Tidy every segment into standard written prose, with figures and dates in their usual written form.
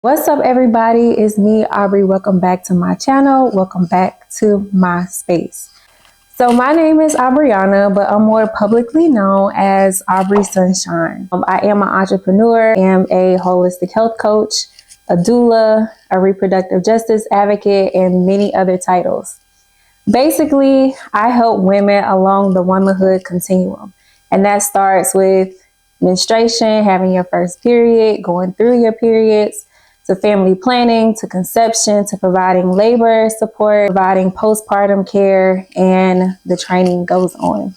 What's up, everybody? It's me, Aubrey. Welcome back to my channel. Welcome back to my space. So my name is Aubriana, but I'm more publicly known as Aubrey Sunshine. I am an entrepreneur, I am a holistic health coach, a doula, a reproductive justice advocate, and many other titles. Basically, I help women along the womanhood continuum. And that starts with menstruation, having your first period, going through your periods, to family planning, to conception, to providing labor support, providing postpartum care, and the training goes on.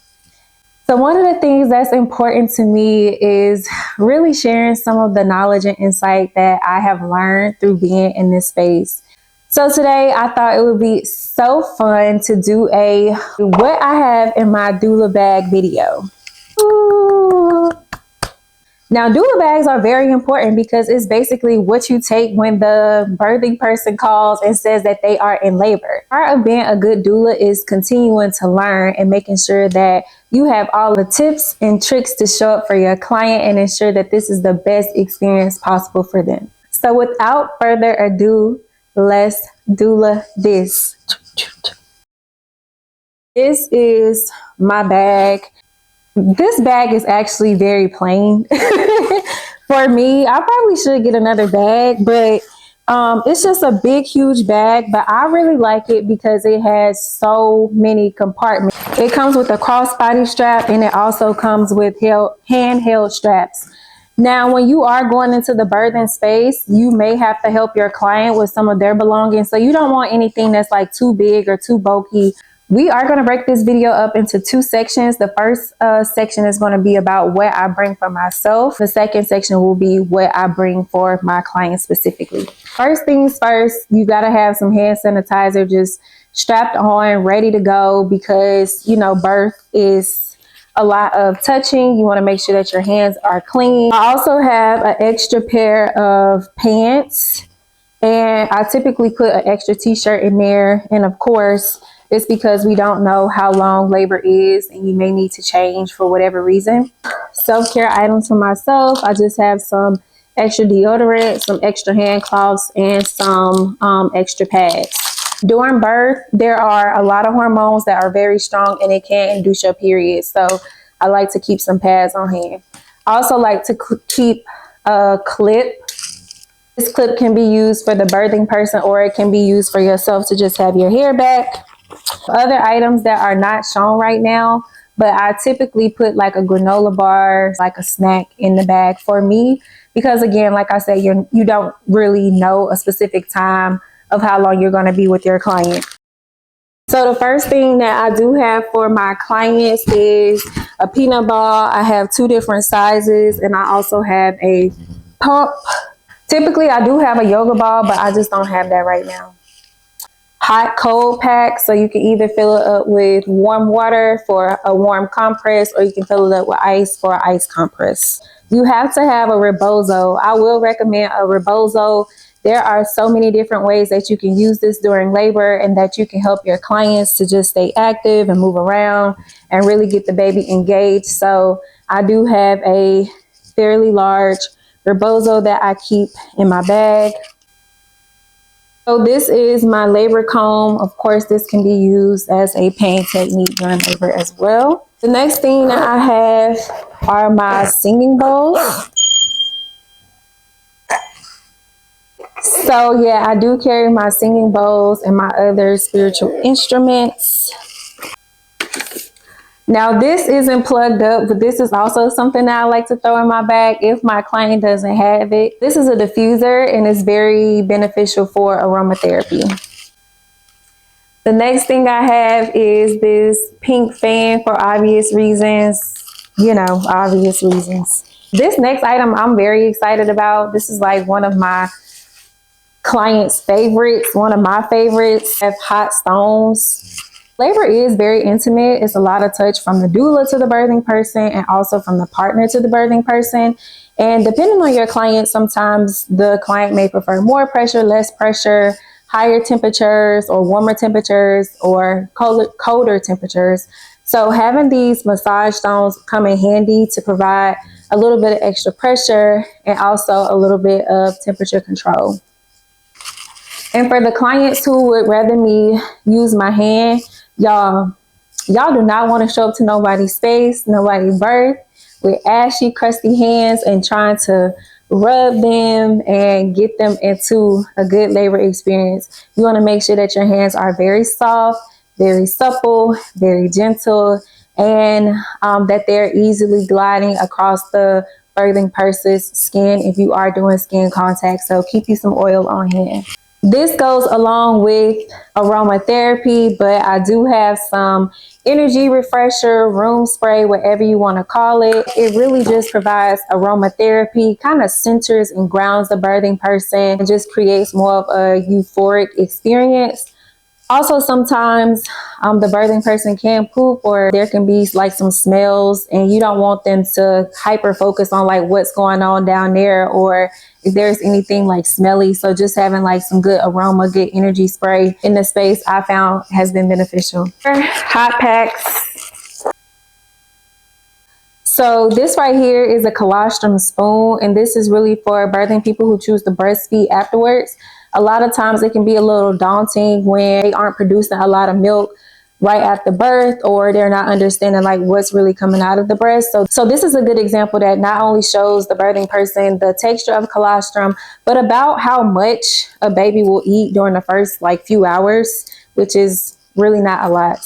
So one of the things that's important to me is really sharing some of the knowledge and insight that I have learned through being in this space. So today I thought it would be so fun to do a what I have in my doula bag video. Ooh. Now, doula bags are very important because it's basically what you take when the birthing person calls and says that they are in labor. Part of being a good doula is continuing to learn and making sure that you have all the tips and tricks to show up for your client and ensure that this is the best experience possible for them. So without further ado, let's doula this. This is my bag. This bag is actually very plain for me. I probably should get another bag, but it's just a big, huge bag. But I really like it because it has so many compartments. It comes with a crossbody strap, and it also comes with handheld straps. Now, when you are going into the birthing space, you may have to help your client with some of their belongings. So you don't want anything that's like too big or too bulky. We are going to break this video up into two sections. The first section is going to be about what I bring for myself. The second section will be what I bring for my clients specifically. First things first, you got to have some hand sanitizer just strapped on, ready to go, because, you know, birth is a lot of touching. You want to make sure that your hands are clean. I also have an extra pair of pants, and I typically put an extra t-shirt in there. And of course, it's because we don't know how long labor is and you may need to change for whatever reason. Self-care items for myself, I just have some extra deodorant, some extra hand cloths, and some extra pads. During birth, there are a lot of hormones that are very strong and it can induce your period. So I like to keep some pads on hand. I also like to keep a clip. This clip can be used for the birthing person, or it can be used for yourself to just have your hair back. Other items that are not shown right now, but I typically put like a granola bar, like a snack in the bag for me, because again, like I said, you don't really know a specific time of how long you're going to be with your client. So the first thing that I do have for my clients is a peanut ball. I have two different sizes, and I also have a pump. Typically I do have a yoga ball, but I just don't have that right now. Hot cold pack, so you can either fill it up with warm water for a warm compress, or you can fill it up with ice for an ice compress. You have to have a rebozo. I will recommend a rebozo. There are so many different ways that you can use this during labor and that you can help your clients to just stay active and move around and really get the baby engaged. So I do have a fairly large rebozo that I keep in my bag. So this is my labor comb. Of course, this can be used as a pain technique during labor as well. The next thing that I have are my singing bowls. So yeah, I do carry my singing bowls and my other spiritual instruments. Now this isn't plugged up, but this is also something that I like to throw in my bag if my client doesn't have it. This is a diffuser and it's very beneficial for aromatherapy. The next thing I have is this pink fan for obvious reasons, you know, obvious reasons. This next item I'm very excited about. This is like one of my clients' favorites, one of my favorites. I have hot stones. Labor is very intimate. It's a lot of touch from the doula to the birthing person and also from the partner to the birthing person. And depending on your client, sometimes the client may prefer more pressure, less pressure, higher temperatures or warmer temperatures or colder temperatures. So having these massage stones come in handy to provide a little bit of extra pressure, and also a little bit of temperature control. And for the clients who would rather me use my hand, y'all do not want to show up to nobody's space, nobody's birth with ashy, crusty hands and trying to rub them and get them into a good labor experience. You want to make sure that your hands are very soft, very supple, very gentle, and that they're easily gliding across the birthing person's skin if you are doing skin contact. So keep you some oil on hand. This goes along with aromatherapy, but I do have some energy refresher, room spray, whatever you want to call it. It really just provides aromatherapy, kind of centers and grounds the birthing person, and just creates more of a euphoric experience. Also, sometimes the birthing person can poop, or there can be like some smells, and you don't want them to hyper focus on like what's going on down there, or if there's anything like smelly. So just having like some good aroma, good energy spray in the space, I found has been beneficial. Hot packs. So this right here is a colostrum spoon, and this is really for birthing people who choose to breastfeed afterwards. A lot of times it can be a little daunting when they aren't producing a lot of milk right after birth, or they're not understanding like what's really coming out of the breast. So this is a good example that not only shows the birthing person the texture of colostrum, but about how much a baby will eat during the first like few hours, which is really not a lot.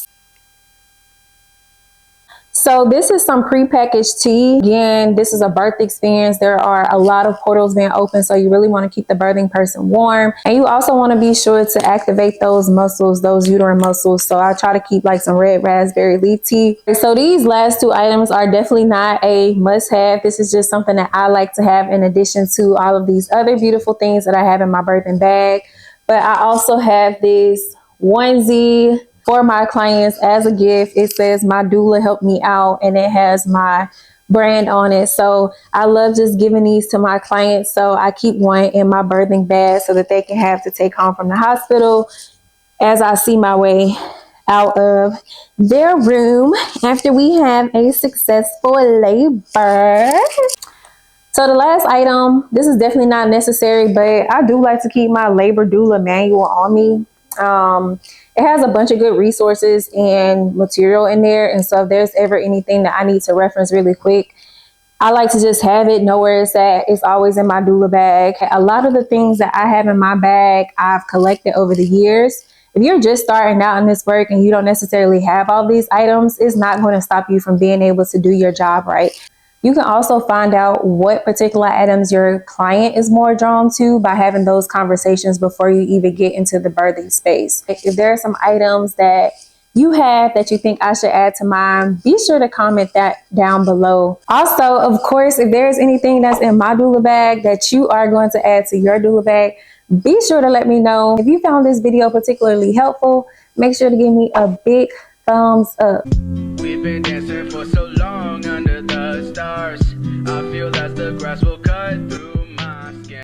So this is some prepackaged tea. Again, this is a birth experience. There are a lot of portals being open, so you really want to keep the birthing person warm. And you also want to be sure to activate those muscles, those uterine muscles. So I try to keep like some red raspberry leaf tea. So these last two items are definitely not a must-have. This is just something that I like to have in addition to all of these other beautiful things that I have in my birthing bag. But I also have this onesie for my clients as a gift. It says "My doula helped me out," and it has my brand on it. So I love just giving these to my clients. So I keep one in my birthing bag so that they can have to take home from the hospital as I see my way out of their room after we have a successful labor. So the last item, this is definitely not necessary, but I do like to keep my Labor Doula manual on me. It has a bunch of good resources and material in there. And so if there's ever anything that I need to reference really quick, I like to just have it, know where it's at. It's always in my doula bag. A lot of the things that I have in my bag, I've collected over the years. If you're just starting out in this work and you don't necessarily have all these items, it's not going to stop you from being able to do your job right. You can also find out what particular items your client is more drawn to by having those conversations before you even get into the birthing space. If there are some items that you have that you think I should add to mine, be sure to comment that down below. Also, of course, if there's anything that's in my doula bag that you are going to add to your doula bag, be sure to let me know. If you found this video particularly helpful, make sure to give me a big thumbs up. We've been dancing for so long under